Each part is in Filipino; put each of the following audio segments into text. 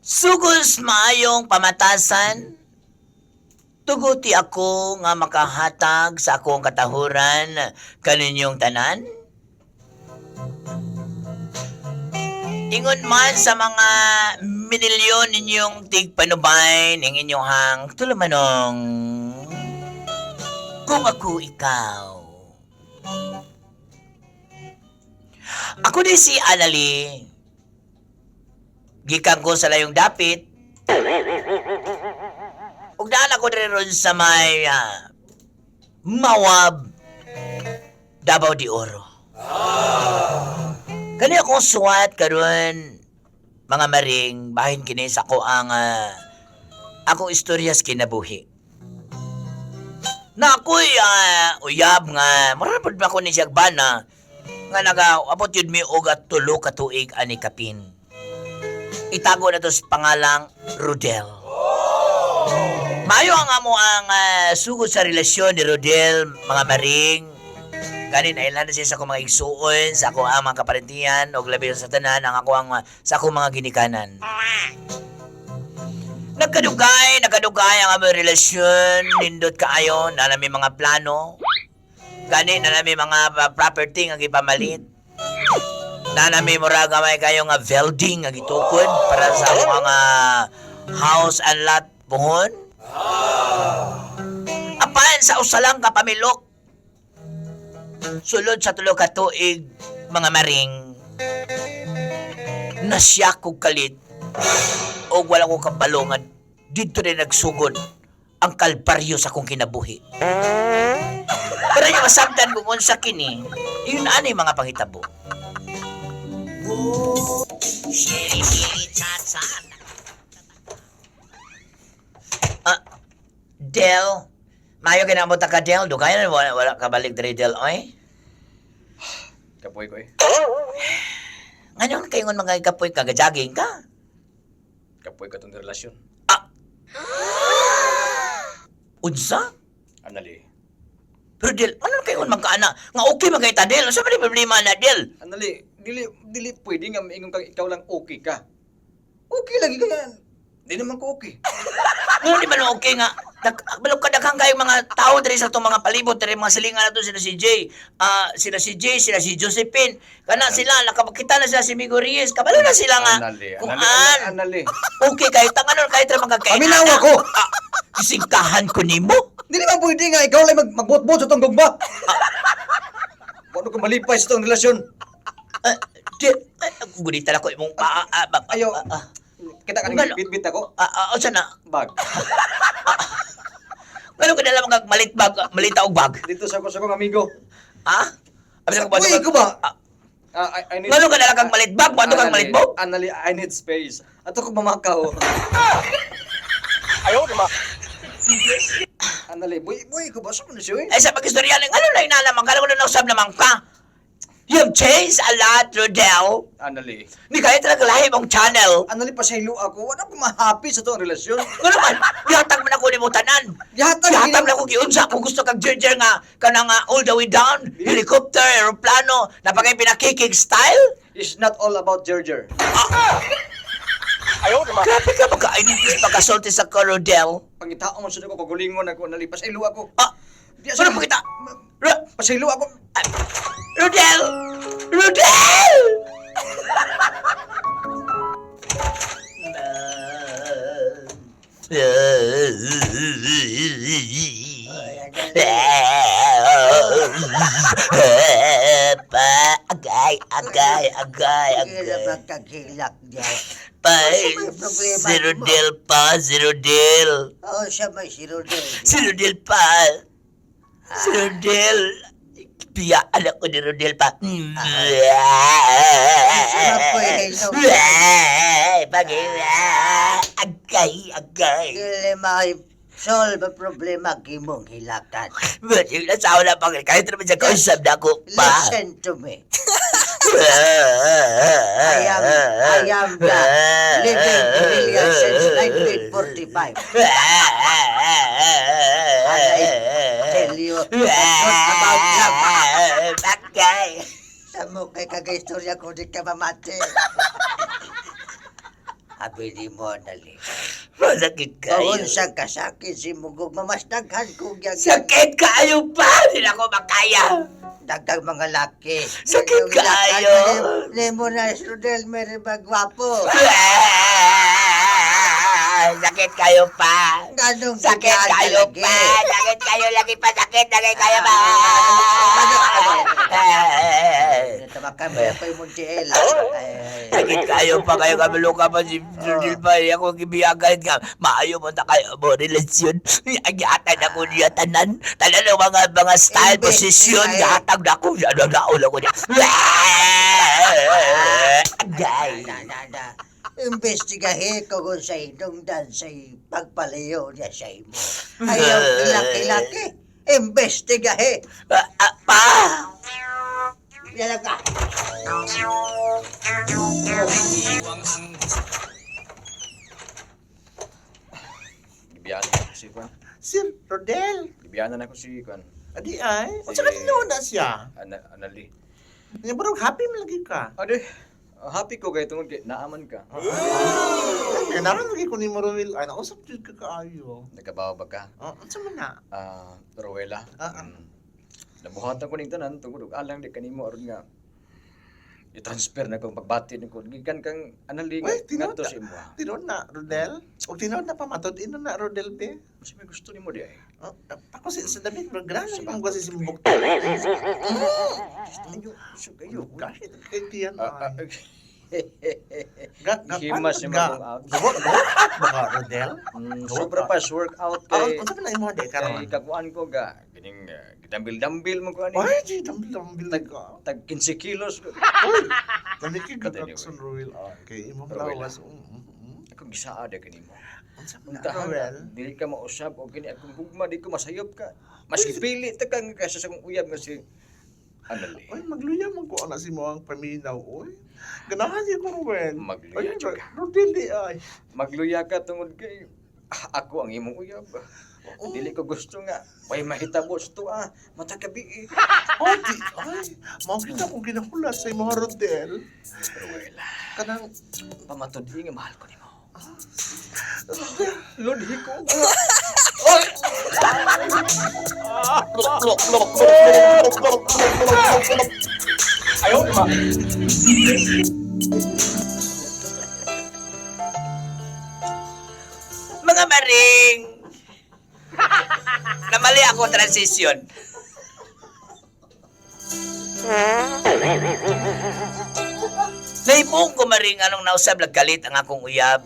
Sugos maayong pamatasan, tuguti ako nga makahatag sa akong katahuran kaninyong tanan. Ingon man sa mga minilyon ninyong tigpanubay ng inyong hang tulamanong kung ako ikaw. Ako din si Annalie. Gikan ko sa layong dapit. Ug daan ako diri ron sa may Mawab, Davao de Oro. Kani akong suwat karon mga maring bahin kini sa ko ang akong istoryas kinabuhi. Na ako'y uyab nga marapod ba ko ni siyag bana nga nagaabot yun mi og at tulo ka tuig ani kapin. Itago na to sa pangalang Rodel. Mayo ang amo ang sugod sa relasyon ni Rodel, mga maring. Ganin ay na siya sa akong mga igsuon, sa akong mga kaparentihan, o labi sa tanan, sa akong mga ginikanan. Nagkadugay ang aming relasyon, nindot kaayo, na namin mga plano. Ganin na namin mga property nga ipamalit. Na namin mura gamay kayo nga welding nga gitukod para sa mga house and lot buhon. Apan sa usalang kapamilok. Sulod sa tulo ka tuig mga maring nasya kog kalit o wala ko kabalongan dito rin nagsugod ang kalbaryo sa kong kinabuhi. Pero yung masabtan kung unsa kini, yun ani mga panghitabo. Del, mayo kinamot ka Del, dugayan wala ka balik diri Del, oy. Kapoy ko eh. Ngayon kayo mga kapoy ka, jogging ka. Kapoy ka itong relasyon. Unsa? Anali. Pero Del, ano kayo magkaana? Nga okay magkita Del, ano ba ni problema na Del? Anali, dili pwede nga maingon kang ikaw lang okay ka. Okay lagi ka yan. Di naman ko okay. Ano di man okay nga? Balog ka daghang kayo mga tao diri sa itong mga palibot, diri mga silingan na to sila si Jay, sila si Josephine, kana sila, nakapagkita na sila si Migo Reyes, kabalo na sila nga. Anali. Okay kayo, tanganon kayo tra magkakain. Aminawa ko! Isingkahan ko nimo. Di naman pwede nga ikaw lang magbot-bot sa itong gugma. Paano ka malipay sa itong relasyon? Gunita na ko imong Ayaw. Kita ka nang bit-bit ako? O sana? Bag. Ano ka na lang malita og bag? Dito sa kong amigo. Ha? Uy, ko ba? I need... Ngano ka na lang kang malit bag? Bato kang malit bag? Anali, I need space. Ato ko mamakaw. Ayaw, diba? Anali, boy ko ba? Saan mo na siya eh? Ay, sa pag-istorya lang, ano na inalaman? Kala ko na nausap naman ka. You've changed a lot, Rodel. Anali. Hindi kaya talaga lahi mong channel. Anali, pasaylo ako. Wala ko ma-happy sa itong relasyon. Ano naman? Ihatag mo na ko ni mo tanan. Ihatag na ko giunsa kung gusto kang Ginger nga kanang all the way down, helicopter, aeroplano, napagay pinakikig style. It's not all about Gerger. Ayaw naman. Grabe ka magka-identis pagkasulti sa ka, Rodel. Pangitao mo sa ko, kagulingon ako. Anali, pasaylo ako. Ano pa kita? Pasaylo ako. Rodel! Rodel! Agay. Kagilak dyan. Si Rodel pa, si Rodel. Oo, siya may si Rodel. Si Rodel pa. Si Rodel. Piya, anak ko ni Rodel pa. Agay. Dili may solve ang problema kimong hilakan. But yung nasawa na pang kahit naman siya kausap na ako pa. Listen to me. I am the living brilliant since 1945. And I tell you the truth about love. Bagay. Sa mo kay kagaistorya ko di ka mamati. Abi di mo dali. Masakit kayo. Kung sa kasakit si Mugog, mamasdaghan ko gyud. Sakit kayo pa! Hindi na ako makaya! Dagdag mga laki. Sakit kayo. Nemo na Rodel, may magwapo. Sakit kayo pa! Ganong Sakit kayo pa! Sakit kayo lagi pa! Sakit kayo pa! Tabakan mo yung muntiel. Sakit kayo pa! Kayo kabalo ka pa si Judil pa! Ako gibiyagan ka! Maayo mo na kayo mo relasyon! Agyatan ako niya tanan! Tanan ang mga style, posisyon! Gatag na ako! Naul ako niya! Agay! Investigahe ko kung sa inungdan sa pagpalayo niya sa imo. Ayaw ilaki-laki. Investigahe. Pa! Yan ka. Gibiyanan ako si Kwan. Si Rodel. Gibiyanan ako si Kwan. Adi ay. O saka na siya. Anali. Nga parang happy mo lagi ka. Ade, happy ko kay tungod kay naaman ka. Kaya naman lagi ko ni Morowil. Ay, nausap dyan ka kaayo. Nagabawa ba ka? Ano sa man na? Rowela. Nabuhatan ko ning tanan tungod og alang di kanimo aron nga i-transfer na kong pagbati ni ko. Gikan kang anali Uy, nga tinod to na. sa imo. Tinod na, Rodel. O tinod na pamatod. Ino na, Rodel, be. Kasi may gusto nimo di ay. Ako sa David, maggrana yung ko si Simbok. Gusto kayo. Kahit kay Tiyan. Himas ni mo out. Gabot baka, Rodel? Sobra pa workout kay Ano sa man imo, de, karon? kakuan ko ga gining gidambil-dambil mo ko ani. Ay, di, dambil ka. Tag 15 kilos. Uy, namikig ka Anyway. Kakson Royal. Kay imong Royal. lawas. Ako gisaa de kanimo. Ano sa man, Untahan, Royal? dili ka mausap o kini akong gugma di ko masayop ka. Mas pili ta kang kasa sa kong uyab nga si Anali. Uy, magluya man ko anak si mo ang paminaw, uy. Ganahan niya ko, Royal. Magluya Ay, juga. Rodel, di ay. Magluya ka tungod kay ako ang imong uyab. Dili ko gusto nga may mahitabo to matagabi eh. Oh, di ay. Mao kita kung ginahulat sa imong Rodel. Ruela, Kanang, pamatudi nga mahal ko nimo. Lodhi ko. Ayaw, ma. Mga maring! Namali ako transition. Naibong ko maring anong nausab lagkalit ang akong uyab.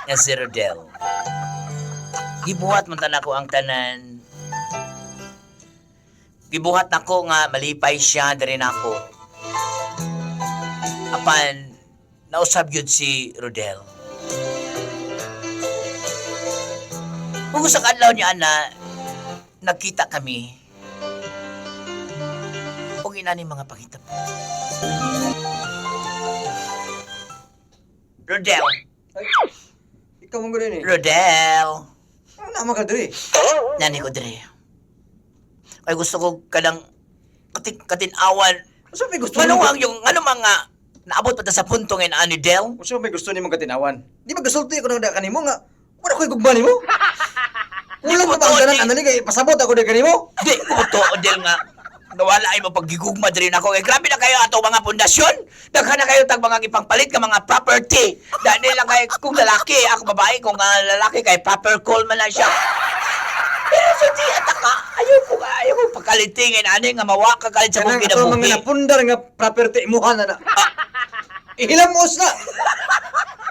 Nga si Rodel. Gibuhat man tanako ang tanan. Gibuhat nako nga malipay siya diri nako. Apan nausab yun si Rodel. Kung sa kadlaw niya ana, nagkita kami. Kung inani mga pangita po. Rodel! Ay, ikaw mong gano'n eh. Rodel! Ano naman ka diri? Nani ko dire. Ay gusto ko kadang katinawan. Usa may gusto Ano nimo? ang yung ano mga naabot pa ta sa punto ngayon ani Del? Usa may gusto nimo katinawan? Di ba gasulti ko nang kanimo nga wala ko'y gugma nimo? Wala ko pa ba to, ang di- anali kay pasabot ako di kanimo? Di ko to Del nga nawala ay mo paggigugma diri nako. Eh grabe na kayo ato mga pundasyon. Daghan na kayo tag mga ipangpalit ka mga property. Dahil lang kay kung lalaki, ako babae, kung lalaki kay proper call man na siya. Pero sa di ataka, ayaw ko pagkalitingin ani nga mawa ka kalit sa Kanang kong ato mga kinabuhi. napundar nga property imuha na na. Ihilamos na.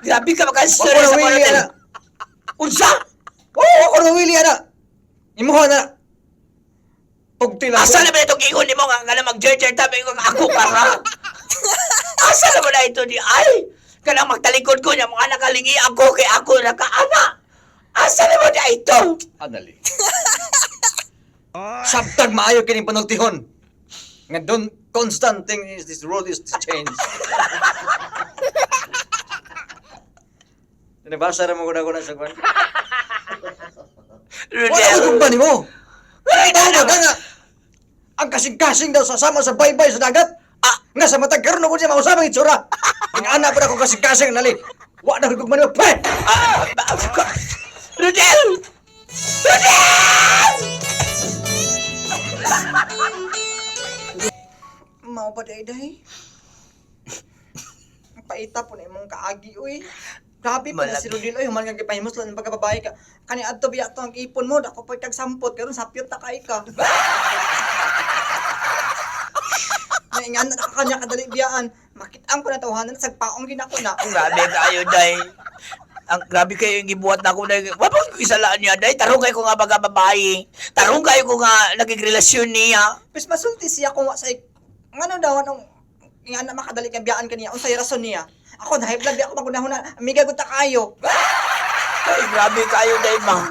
Grabe ka Wako makastory na sa wili mga ana. Unsa? Wako na wili ana. Imuha na. Pugti lang. Asa na ba itong ingon ni mo nga nga mag-jerjer tabi ko nga ako para? Asa na ba na ito ni ay? Kanang magtalikod ko niya mga nakalingi ako kay ako nakaana. Asa na ba na ito? Anali. Sabtag maayo kining panultihon. Nga don constant thing is this world is to change. Nabasa ra mo ko na sa kwan. Wala Rodel. ko ba nimo? Ay, Tama na ka nga. Ang kasing-kasing daw sasama sa baybay sa dagat. Nga sa matag karon ko siya mausapang itsura. Ang anak pa ako kasing-kasing nali. Wa na kong manok, pre! Rodel! Rodel! Mao ba day? Paita po na imong kaagi, uy. Grabe pa na si Rodel, uy. Human nga gipahimos lang ng pagkababae ka. Kani adto biya to ang ipon mo. Dako pa kagsampot. Karon sapyot na kay ka. Naingan na kanya kadali biyaan. Makit-ang ko na tawahanan. Sagpaong ginako na. Grabe kayo, day. Ang grabe kayo yung gibuhat na ako, day. Wapang ko isalaan niya, day. Tarong kayo ko nga baga babae. Tarong kayo ko nga nagigrelasyon niya. Pis masulti siya kung wa say ngano daw anong nga na makadali kang biyaan kaniya. Unsay rason niya? Ako na high blood di ako magunahon na. Amiga gud ta kayo. Ay, grabe kayo, day, ma.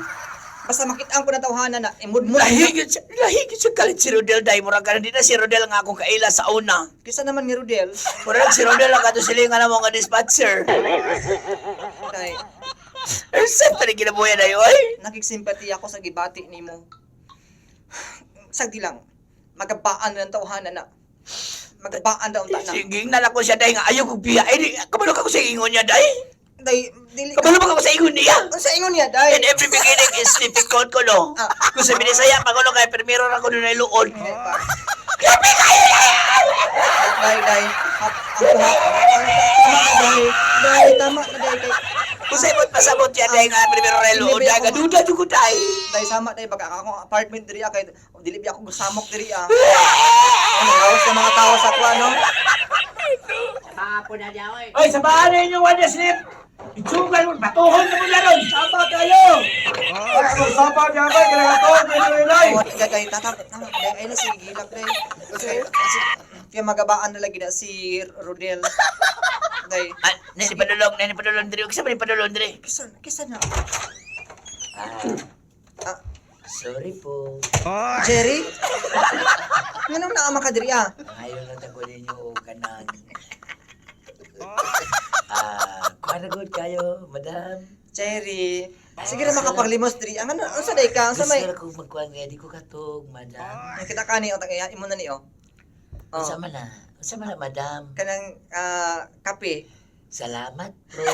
Basta makit-ang ko na tawhanan na imudmud. Lahigit siya kalit si Rodel, day. Murag ka na di na si Rodel nga akong kaila sa una. Kisa naman ni Rodel. Murag si Rodel ang katusilingan na mga dispatcher. Kay Saan pa rin kinabuhay na yun, oy? nagigsimpati ako sa gibati nimo. Sagdi lang. Magabaan na ng tawhanan na. Magabaan daw ta na. Sige, nalako siya, day, nga ayaw kong biya. Ay, kabalo ka ko sa ingon niya, day. Day dili Kabalo ba ka ko sa ingon niya? Sa ingon niya day. And every beginning is difficult ko, no? Kung sa Binisaya, pagulo kay primero na ko doon ay luod. Grabe kayo na! Day. Ako ha. Tama na day. Kung sa imot pasabot yan, day, nga primero na luod, day, gaduda ko, day. Day sama day baka ako apartment diri kay dili bi ako gusamok diri ah. Ano raos ng mga tao sa kwa no? Oy, sa bahan na inyong one sleep! Itsugan mo, batuhon na mo na ron! Sapa kayo! Ay, ano sapa niya ba? Kailangan to, Noy! What gagay tatakot na day ay na sige gilak day. Kaya magabaan na lagi na si Rodel. Day. Ah, nani padulong diri. Kisa ba ni padulong diri? Kisa na. Ah, Sorry po. Jerry? Nganong naa ka diri ah? Ngayon na tako ninyo kanang... Good kayo, madam. Jerry. Sige na makapaglimos diri. Ang ano unsa day ka? Unsa may Gusto ko magkuhan nga, di ko katog, madam. ang kita kani o tagaya imo na ni o. Unsa man na, madam. Kanang kape. Salamat, bro.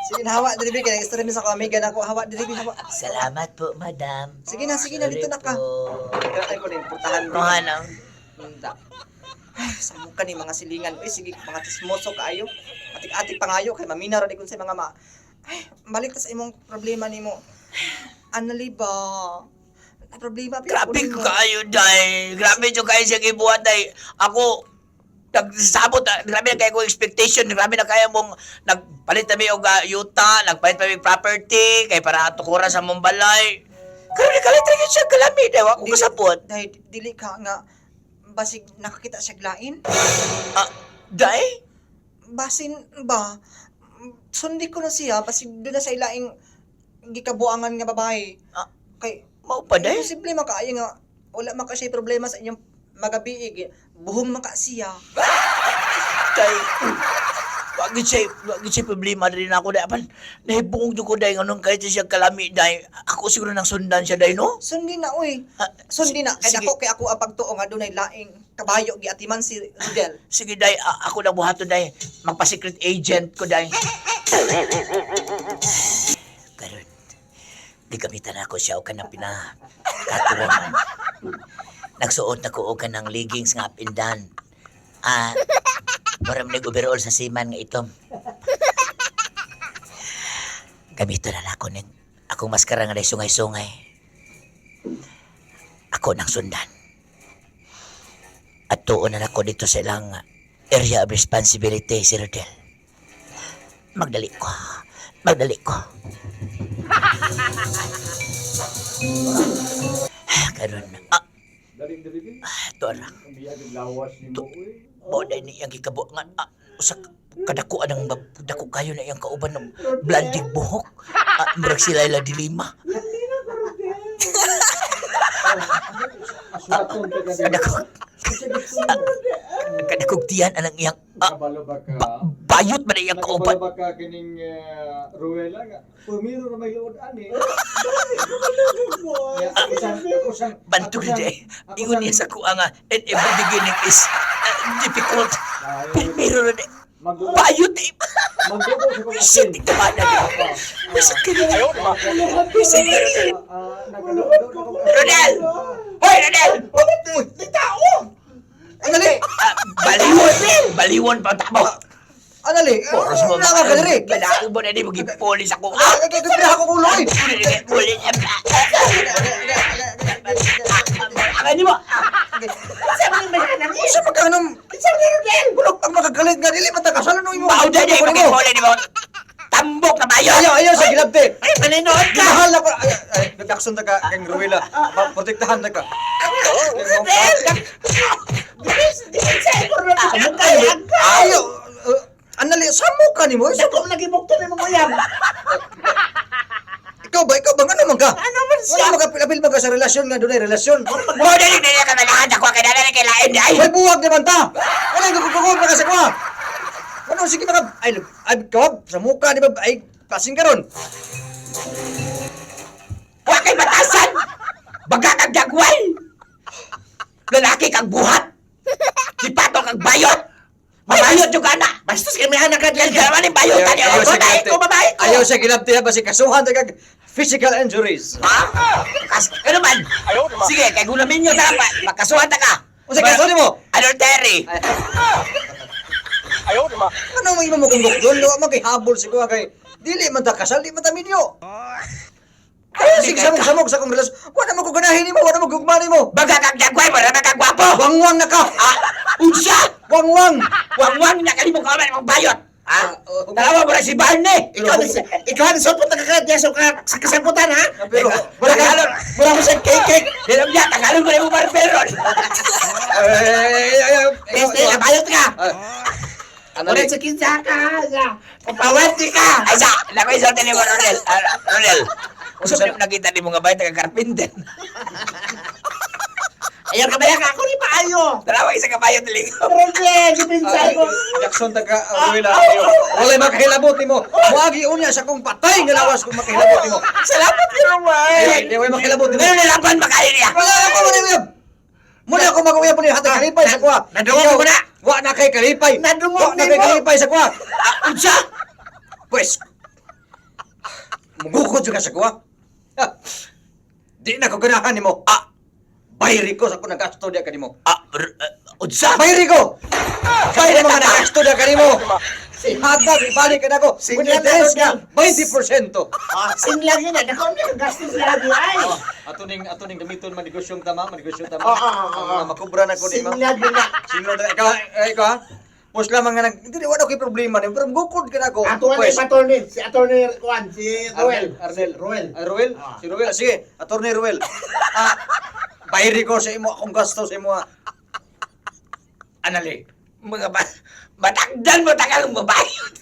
Sige na hawa diri kay istorya mi sa ko amiga nako hawa diri hawa. Salamat po, madam. Sige na dito na ka. Sorry Kaya ko din putahan po. Hanang. Hunda. Ay, samo ka ni mga silingan. Uy, sige, mga tismoso kaayo. Atik-atik pangayo kay mamina ra di kun sa mga Ay, balik ta sa imong problema nimo. Anali ba? Ang problema Grabe ko kayo, day. Grabe ko kayo siya gibuhat, day. Ako, nagsabot, grabe na kayo ko expectation. Grabe na kayo mong nagpalit kami og yuta, nagpalit kami property, kay para tukuran sa mong balay. Grabe, kalit rin siya kalami, day. Ako kasapot. Dahil dili ka nga basig nakakita siya glain. Day? Basin ba? Sundi ko na siya basig doon na sa ilaing gikabuangan nga babae. Kay Mau pa, day? posible makaayo nga wala man kasi problema sa inyong magabiig. Buhong maka siya. Day, wag siya problema rin ako, day. Apan, nahibungog ko, day, nganong kahit siya kalami, day. Ako siguro nang sundan siya, day, no? Sundi na uy. Ah, Sundi na kay sige. ako ang pagtuo nga dunay laing kabayo giatiman si Rodel. Sige, day, ako na buhato, day. Magpa-secret agent ko, day. Karon, di gamitan ako siya o ka na pinakatuwan. Nagsuot na ko o ka ng leggings nga up and down. Maram nag-overall sa siman nga itom. Gamito na ako ng akong maskara nga na sungay-sungay. Ako nang sundan. At tuon na ako dito sa ilang area of responsibility, si Rodel. Magdali ko. Karon, Dali. ito na. Ang biyag lawas ni mo, uy. Boday ni yang gikabo nga usa kadako anang dako kayo na iyang kauban ng blandig buhok. Murag sila ila dilima. Aswaton ka kasi. Kadako tiyan anang iyang Kabalo ba ka? bayot man iyang kauban. Nakabalo ba ka kining Ruela nga? Pumiro na may lood ani. Ya, isang bantog de. Ingon niya sa kuha nga, and every beginning is difficult. Pero de, bayot de. Wisit, ito ba na de? Wisit ka na. Wisit ka na. Rodel! Hoy, Rodel! May tao! Anali! Baliwon! Baliwon pa tamo. Anali! Oras mo Naka ka diri! Kailangan mo na di mag-ipolis ako. Kaya ako kuloy! Ulit niya. Ang ano mo? Sa pagkanong... Bulok ang makagalit nga dili matakasalan mo. Bauda niya yung mag-ipolis di mo. Tambok na bayo. Ayaw sa gilabte! Ay, maninood ka. Mahal na ko! Ay, nagkakson na ka kang Ruela. Protektahan na ka. Ayaw! Anali, samo ka ni mo? Ako lagi bukto ni mga uyab. Ikaw ba? Ano man ka? Ano man siya? Wala magapil-apil ba ka sa relasyon nga? Doon ay relasyon. Mo dali na ka malahan ako kay dala kay lain di ay. May buwag naman ta! Wala yung kukukul pa ka sa kuha! Ano, sige mga... Ay, kawab, sa mukha, di ba? Ay, pasing ka ron. Wa kay batasan. Baga kag jagwal. Lalaki kag buhat. Sipato kag bayot. Mabayot juga na. Bastos kay may anak ka Kaya diyan. naman yung bayot tani. Babae ko, babae ko. Ayaw sa ginabti ha, basi kasuhan na kag physical injuries. Ha? Ano man? Sige, kay gulamin nyo na pa. Makasuhan na ka. O sa kaso mo? Adultery. Ano may imo mo kung doon? Luwa mo kay habol si kuha kay... Dili man ta kasal, di man ta minyo. Sige, samog-samog sa kong relasyon. Wala mo ko ganahin mo, wala mo gugmani mo. Baga kag jagwal, wala na kag gwapo. Wangwang na ka! Unsa? Wangwang! Wang-wang na kalimong kaman mong bayot. Ha? Dalawa mo na si Barney. Ikaw ang sopot na kakadya sa kasamputan ha. Pero, Tagalog. wala mo sa cake. Dilam niya, Tagalog ko na yung barberon. Este, bayot ka. Anali, Ulit sa kinsa ka. Papawati ka. Ay sa, nakoy sa tali mo, Ronel. Ronel. Usap niyo nakita ni mga bayot ng karpinter. Ayaw ka ba yan? Ako ni paayo. Dalawa isa kabayo tiling. Trente, gipinsay ko. Jackson taga Ruela. Wala makahilabot mo. Muagi unya sa kong patay nga lawas kung makahilabot mo. Salamat ni Romay. Hindi wala makahilabot mo. Ngayon nilaban ba kayo niya? Wala ako mo niya. Muna ako mag-uwi po niya hatag kalipay sa kuha. Nadungog ko na. Wa na kay kalipay. Nadungog Wa na ni kay mo. kalipay sa kuha. Unsa? Pues, mugukod ka sa kuha. Di na ko ganahan nimo. Bayri ko sa kung nag-astudya ka nimo. Unsa? Bayri ko! Bayri mga nag-astudya ka nimo. Hatag, ibalik ka na ko. Kung Sige, interest ka, Lord. 20%. Sinlang yun. Nakaw niya. Gastos lagi ay. Atuning gamiton manigosyong tama, manigosyong tama. Oo. Makubra na ko ni ma. Sinlang yun na. Sino ikaw ha? Pos lamang nga hindi wala ko problema ni pero gukod ka na ko. Ato nga Pues, si attorney. Si attorney Juan. Si Ruel. Arnel. Ruel. Ruel? Si Ruel. Sige, Attorney Ruel. Bayri ko sa imo akong gasto sa imo. Anali. Mga matagdan mo tagal mo bayot.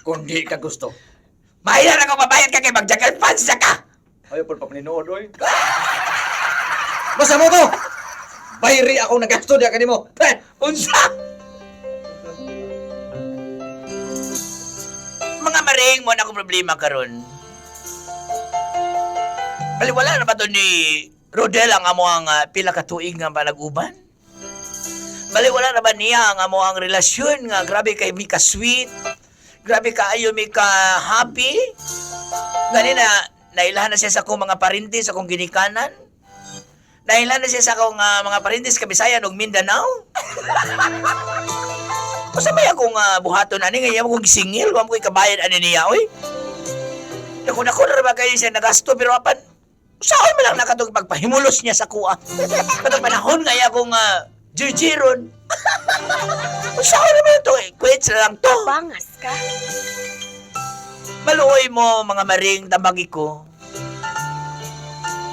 Kung di ka gusto. Mahirap ako mabayad ka kay magjagal pansa ka. Ayaw po papalinood, oy. Basta mo to! Bayri akong nagasto di ka nimo. Unsa? Mga maring mo na akong problema karon. Bali wala na ba to ni Rodel ang amo ang pila ka tuig nga ba nag-uban? Bali wala na ba niya ang amo ang relasyon nga grabe kay Mika sweet? Grabe kaayo Mika happy? Gani na nailahan na siya sa akong mga parintis sa akong ginikanan? Nailahan na siya sa akong mga parintis Kabisayan ug Mindanao? Masabay akong buhaton ani nga iyang kong gisingil kung ako'y kabayan ani niya oy. Dako na ba kayo siya nagasto pero apan saan man lang nakatong pagpahimulos niya sa kuha. Katong panahon nga akong jijiron. Saan naman ito eh? Quits na lang to. Bangas ka. Maluoy mo mga maring tambagi ko.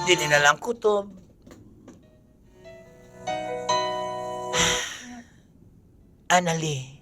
Dili na lang kutob. Anali.